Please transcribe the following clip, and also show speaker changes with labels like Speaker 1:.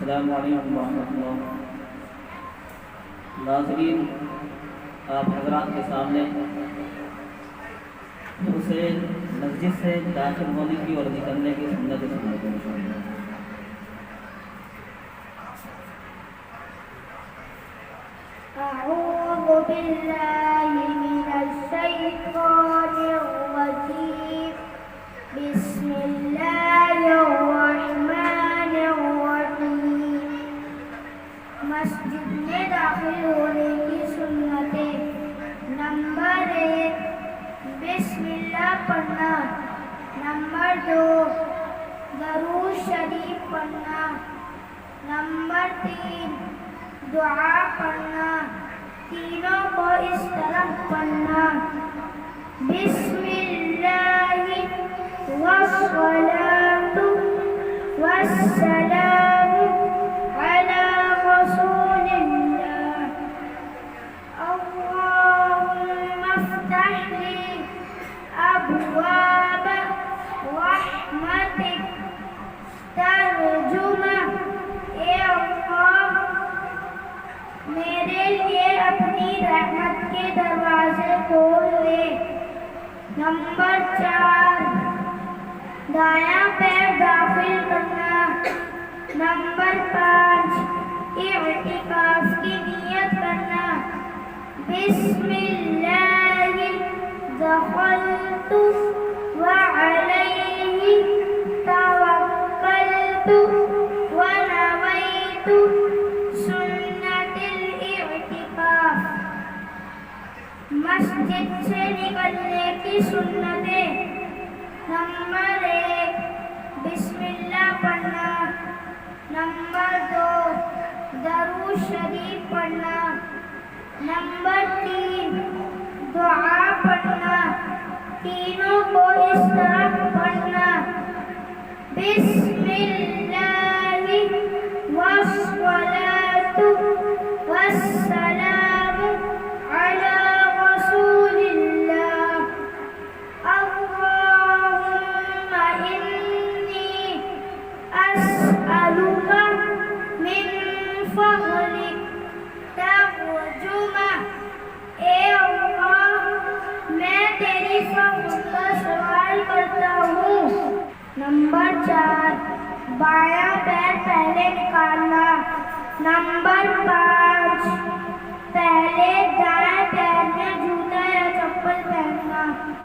Speaker 1: السلام علیکم ورحمۃ اللہ۔ ناظرین، آپ حضرات کے سامنے اسے مسجد سے داخل ہونے کی اور نکلنے کی سنت سناتے ہیں۔
Speaker 2: اعوذ باللہ من الشیطان الرجیم، بسم اللہ الرحمن الرحیم۔ مسجد میں داخل ہونے کی سنتیں۔ نمبر 1، بسم اللہ پڑھنا۔ نمبر 2، درود شریف پڑھنا۔ نمبر 3، دعا پڑھنا۔ تینوں کو اس طرح پڑھنا: بسم اللہ والصلاۃ والسلام علی رسول اللہ، اللہم افتح لی ابواب رحمتک۔ ترجمہ: اے اللہ، میرے لیے اپنی رحمت کے دروازے کھول دے۔ نمبر 4، دایاں پیر داخل کرنا۔ نمبر 5، اعتکاف کی نیت کرنا: بسم اللہ دخلت وعلیہ توکلت ونویت سنت الاعتکاف۔ مسجد سے نکلنے کی سنتیں۔ نمبر 1، بسم اللہ پڑھنا۔ نمبر 2، درود شریف پڑھنا۔ نمبر 3، دعا پڑھنا۔ تینوں کو اس طرح پڑھنا: بسم اللہ والصلاۃ والسلام علی رسول اللہ، اللہم انی اسألک من فضلک۔ ترجمہ: اے اللہ، میں تیری فضل کا سوال کرتا ہوں۔ نمبر 4، بایاں پیر پہلے نکالنا۔ نمبر 5، پہلے